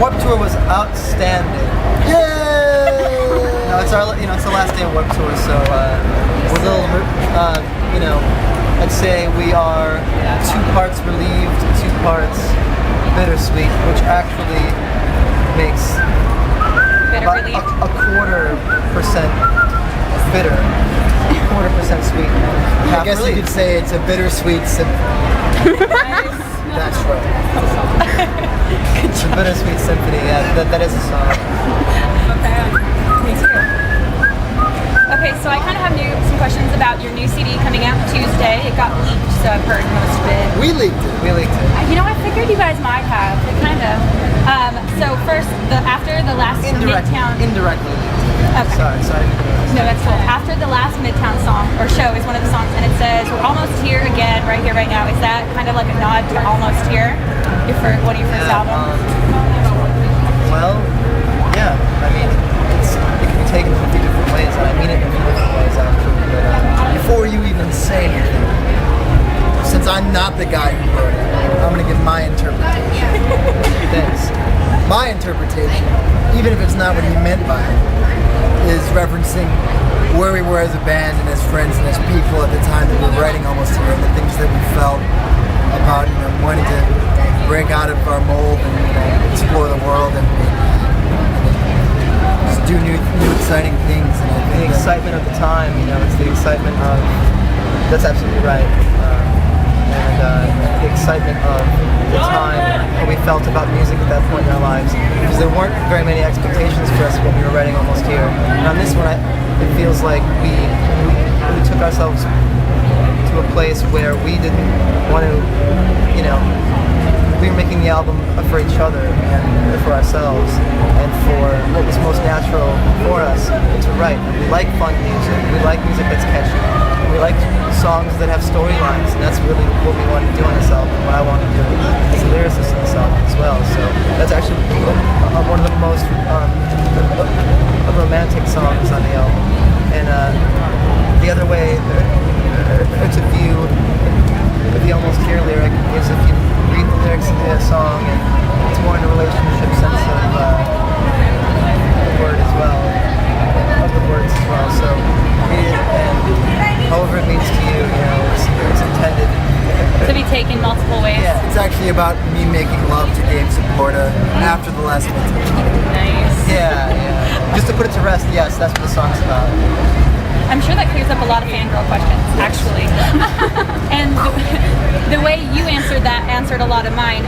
Warped Tour was outstanding. Yay! No, it's it's the last day of Warped Tour, so we're a little, I'd say we are 2 parts relieved, 2 parts bittersweet, which actually makes about a 1/4% bitter, 1/4% sweet. I guess you could say it's a bittersweet symphony. That's right. It's a bittersweet symphony. Yeah, that is a song. Okay, me too. Okay, so I kind of have some questions about your new CD coming out Tuesday. It got leaked, so I've heard most of it. We leaked it. We leaked it. You know, I figured you guys might have. It kind of. So first, after the last Midtown. Indirectly leaked. Okay. Sorry. No, that's cool. After the last Midtown song, or show, is one of the songs, and it says, "We're almost here again, right here, right now." Is that kind of like a nod to Almost Here? One of your first albums? Well, yeah. I mean, it can be taken in a few different ways, and I mean it in a few different ways, actually. But, Before you even say anything, since I'm not the guy who wrote it, I'm going to give my interpretation. thanks. My interpretation, even if it's not what he meant by it, is referencing where we were as a band and as friends and as people at the time that we were writing Almost Here, and the things that we felt about wanting to break out of our mold and explore the world and just do new exciting things. And I think the excitement of the time, it's the excitement of. That's absolutely right. And the excitement of the time, what we felt about music at that point in our lives, because there weren't very many expectations for us when we were writing Almost Here. And on this one, it feels like we took ourselves to a place where we didn't want to, we were making the album for each other and for ourselves and for what was most natural for us to write. We like fun music, we like music that's catchy, we like songs that have storylines, and that's really what we wanted to do on this album, what I wanted to do as a lyricist on this album as well. So that's actually one of the most romantic songs on the album. And the other way to view the Almost Here lyric is if you read the lyrics of the song, and it's more in a relationship sense of the word as well, of the words as well. So read it, and however it means to you, it's intended to be taken multiple ways. Yeah. it's actually about me making love to Gabe Saporta after the last one. Nice. Yeah. Just to put it to rest, yes, that's what the song's about. I'm sure that clears up a lot of fangirl questions, actually. And the way you answered that answered a lot of mine.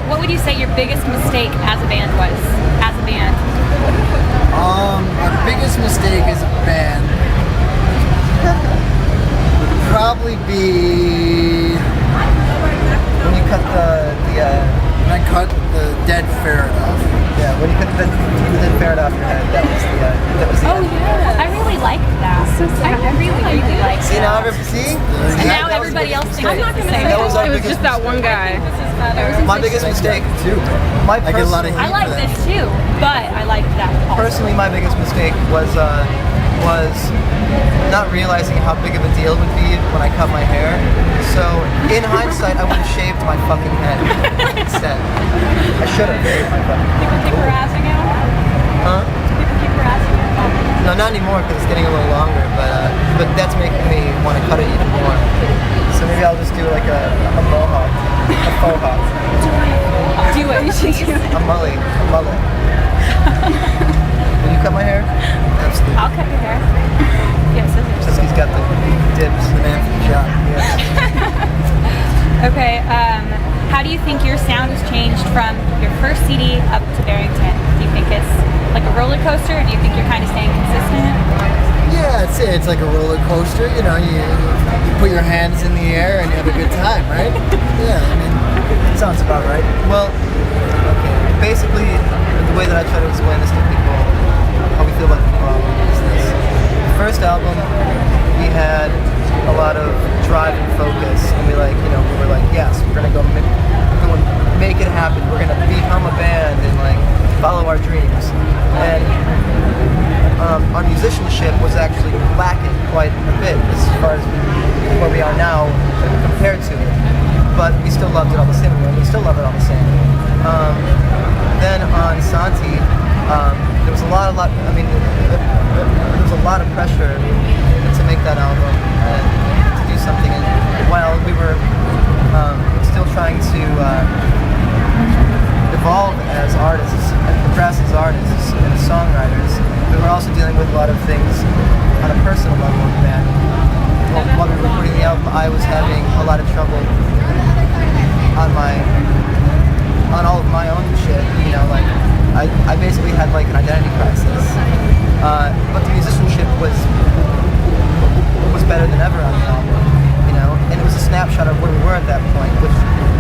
What would you say your biggest mistake as a band was? As a band? Our biggest mistake as a band would probably be When you cut when I cut the dead ferret off. Yeah, when you cut the dead ferret off your head, that was the Oh end. yeah, I really liked that. I really liked See now, that. see? And now everybody else thinks I'm not it's the gonna same. say That was our it was biggest just that one guy. My biggest mistake, too. my I get a lot of I hate like for that. this too, but I like that also. personally, my biggest mistake was not realizing how big of a deal it would be when I cut my hair. So, in hindsight, I would have shaved my fucking head instead. I should have shaved my fucking head. People keep harassing you? Huh? People keep harassing you? No, not anymore because it's getting a little longer, but that's making me want to cut it even more. So maybe I'll just do like a mohawk, a faux hawk, Do it. You should do it. a mullet. Will you cut my hair? Absolutely. I'll cut your hair. Yes, scissors. Since he's got the dips. The man from the shop. Yeah. Okay, how do you think your sound has changed from your first CD up to Barrington? Do you think it's like a roller coaster, or do you think you're kind of staying consistent? Yeah, I'd say it's like a roller coaster. You put your hands in the air and you have a good time, right? Yeah, I mean, Sounds about right. Well, okay. Basically, the way that I try to explain this to people, how we feel about the problem is this. The first album, we had a lot of drive and focus, and we were like, yes, we're gonna go make it happen. We're gonna become a band and follow our dreams. And our musicianship was actually lacking quite a bit as far as where we are now compared to it. But we still loved it all the same, and we still love it all the same. There was a lot. I mean, there was a lot of pressure to make that album and to do something. And while we were still trying to evolve as artists and progress as artists and as songwriters, we were also dealing with a lot of things on a personal level in the band. While we were recording the album, I was having a lot of trouble on all of my own shit. You know, like I basically had like an identity crisis. But the musicianship was better than ever on the album. You know, and it was a snapshot of where we were at that point, which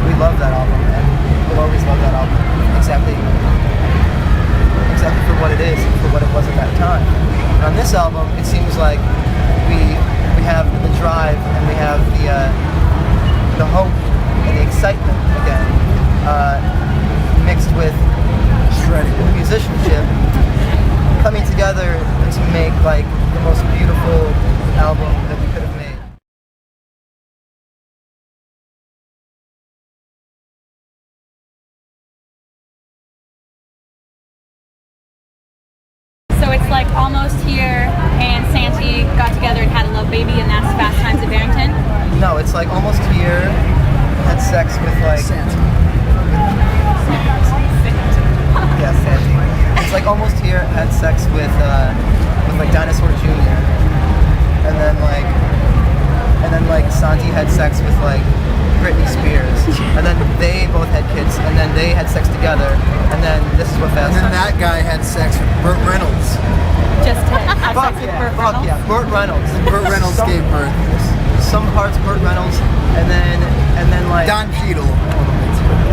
we love that album and we'll always love that album exactly for what it is and for what it was at that time. And on this album, it seems like we have the drive and we have the hope and the excitement again, mixed with musicianship coming together to make like the most beautiful album that we could have made. So it's like Almost Here and Santi got together and had a love baby, and that's Fast Times at Barrington? No, it's like Almost Here had sex with like Santi. Yeah, Santi. It's like Almost Here had sex with like Dinosaur Jr. And then like Santi had sex with like Britney Spears. And then they both had kids, and then they had sex together, and then this is what Fast And then Times. that guy had sex with Burt Reynolds. Just to have sex with Burt Fuck Reynolds? yeah, Burt Reynolds. Burt Reynolds gave birth. Some parts Burt Reynolds, and then like Don Cheadle.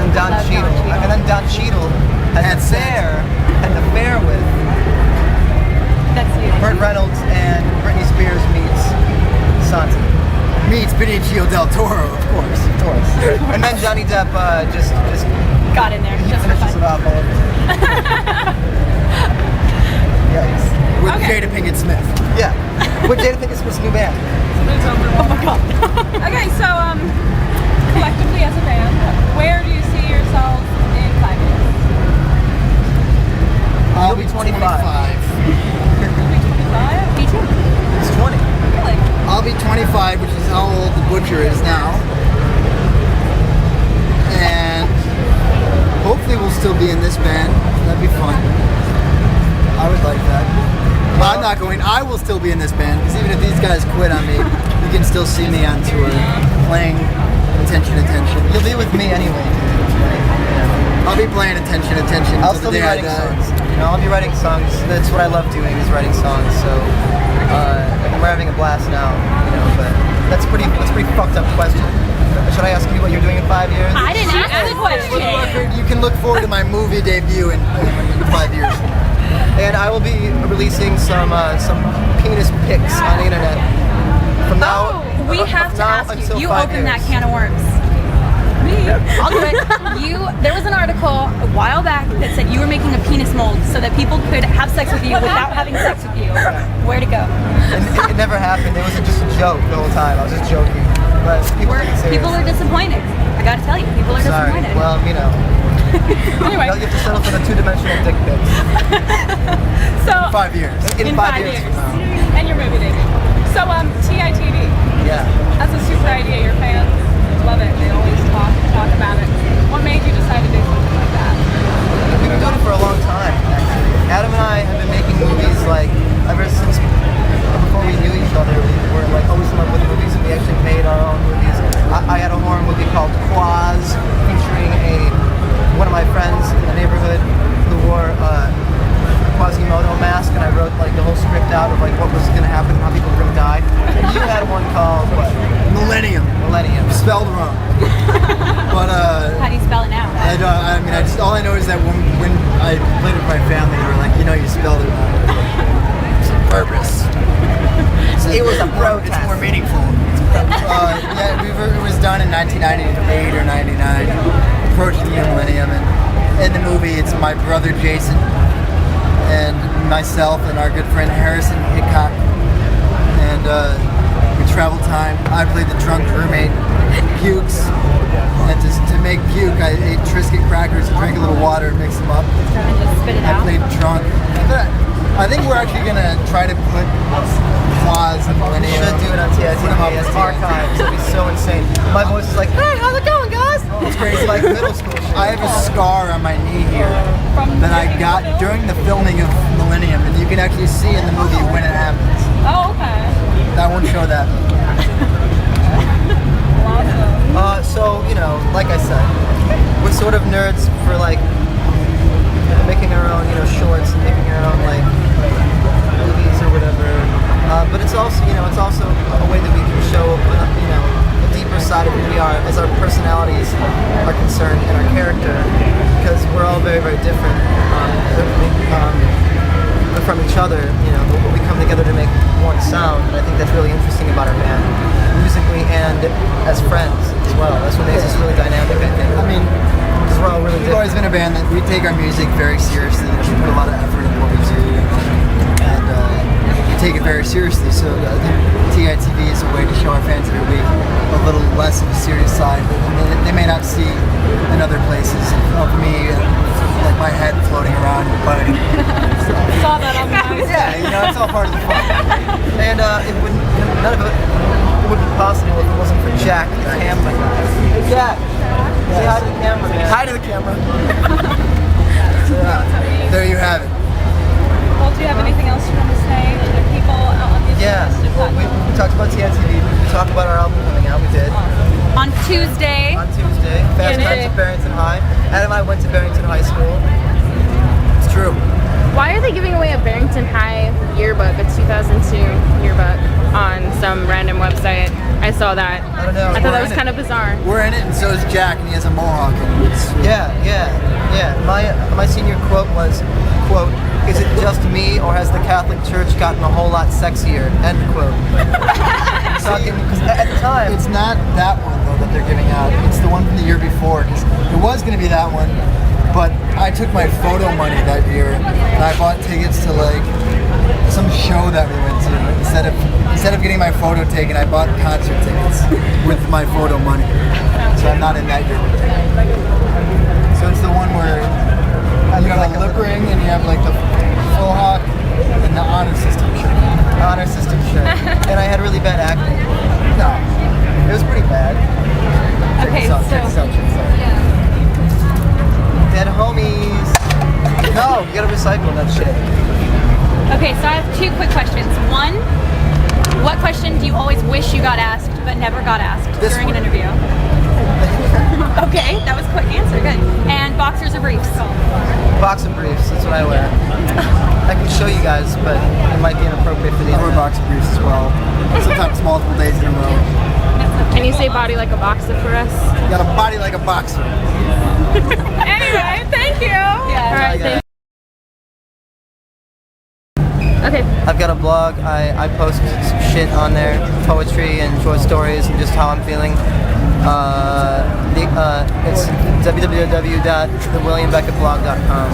and Don Love Don Cheadle, Cheadle. and then Don Cheadle had Had an affair with That's you. Burt Reynolds, and Britney Spears meets Santi. Meets Benicio del Toro, of course. Of course. And then Johnny Depp just Got in there he just for finishes it fun. off all over. Yikes. With Okay. Jada Pinkett Smith. Yeah. With Jada Pinkett Smith's new band. Oh my god. Okay, so collectively as a band, where do you see yourselves in 5 years? I'll You'll be be 25. 25? Me too. He's 20. Really? I'll be 25, which is how old the Butcher is now. And hopefully we'll still be in this band. That'd be fun. I would like that. But I'm not going. I will still be in this band, because even if these guys quit on me, you can still see me on tour playing Attention. You'll be with me anyway, dude. Like, you know. I'll be playing Attention I'll until still the be day I writing die. songs. You know, I'll be writing songs. That's what I love doing, is writing songs. So and we're having a blast now. You know, but that's a pretty fucked up question. Should I ask you what you're doing in 5 years? I didn't ask the For the question. record, you can look forward to my movie debut in 5 years. And I will be releasing some penis pics on the internet from now. We have to now ask until you. You 5 opened that years. can of worms. I'll do it. There was an article a while back that said you were making a penis mold so that people could have sex with you without having sex with you. Where to go? And it never happened. It was just a joke the whole time. I was just joking. But people take it serious. People are disappointed. I gotta tell you, people are Sorry. disappointed. Well, you know, Anyway, you have to settle for the two-dimensional dick pics So, 5 years. in 5 years from now. and your movie debut. So, TITV, Yeah. that's a super idea. Your fans love it. They always talk about it. What made you decide to do something like that? We've been doing it for a long time, actually. Adam and I have been making movies like ever since before we knew each other. We were like always in love with movies, and we actually made our own movies. I had a horror movie called Quaz, featuring one of my friends in the neighborhood who wore a Quasimodo mask, and I wrote like the whole script out of like what was going to happen, how people were going to die. And you had one called what? Millennium. Millennium. Spelled wrong. But how do you spell it now? all I know is that when I played with my family, they were like, you spelled it wrong. It's on purpose. It was a It's protest. more meaningful. It was done in 1998 or 99, approaching the millennium, and in the movie it's my brother Jason and myself and our good friend Harrison Hickok, and we travel time. I played the drunk roommate Pukes, and to make Puke I ate Triscuit crackers, drank a little water, mixed them up, And just spit it I out. played drunk. I think we're actually gonna try to put Quaz and We Millennium. should do it on TITV Put 'em up as on archives. It'd be so insane. My voice is like, hey, how's it going, guys? It's crazy, like middle school shit. I have a scar on my knee here From that I got during the filming of Millennium, and you can actually see in the movie when it happens. Oh, okay. That won't show that. Awesome. So, you know, like I said, we're sort of nerds for like making our own, you know, shorts and making our own like movies or whatever. But it's also, you know, it's also a way that we can show, you know, a deeper side of who we are as our personalities are concerned and our character, because we're all very, very different from each other. You know, but we come together to make one sound, and I think that's really interesting about our band, musically and as friends as well. That's what makes us really dynamic, I think. I mean, Because we're all really we've always different. been a band that we take our music very seriously. We put a lot of effort into what we do, and we take it very seriously. So I think TITV is a way to show our fans every week a little less of a serious side that they may not see in other places of me, like my head floating around and biting. Saw that on the nice. Yeah, you know, it's all part of the fun. And it wouldn't, none of it would be possible if it wasn't for Jack, the camera guy. Hey, Jack. Say hi to the camera, man. Hi to the camera. So, there you have it. Well, do you have anything else you want to say to the people out on the Yeah, well, we talked about TNTV. We talked about our album coming out. We did On Tuesday. on Tuesday. Fast Yeah, Times at Barrington High. Adam and I went to Barrington High School. It's true. Why are they giving away a Barrington High yearbook, a 2002 yearbook, on some random website? I saw that. I don't know. I thought that was in it. kind of bizarre. We're in it, and so is Jack, and he has a mohawk. And it's, Yeah. My senior quote was, quote, "Is it just me, or has the Catholic Church gotten a whole lot sexier?" End quote. Because at the time, it's not that one though that they're giving out. It's the one from the year before. Because it was going to be that one, but I took my photo money that year and I bought tickets to like some show that we went to. Instead of getting my photo taken, I bought concert tickets with my photo money. So I'm not in that year. So it's the one where you have like a lip ring and you have like the faux hawk and the honor system shirt. honor system shirt, and I had really bad acne. No, It was pretty bad. Okay, check so this out. Dead homies. No, you gotta recycle that shit. okay, so I have two quick questions. One, what question do you always wish you got asked but never got asked This during one. an interview? Okay, that was a quick answer. Good. And boxers or briefs? Boxer briefs, that's what I wear. I can show you guys, but it might be inappropriate for the I wear internet. boxer briefs as well. Sometimes multiple days in a row. Can you say body like a boxer for us? Got a body like a boxer. Anyway, thank you. Yeah. All right, thank Okay. I've got a blog. I post some shit on there, poetry and short stories and just how I'm feeling. It's www.thewilliambeckettblog.com.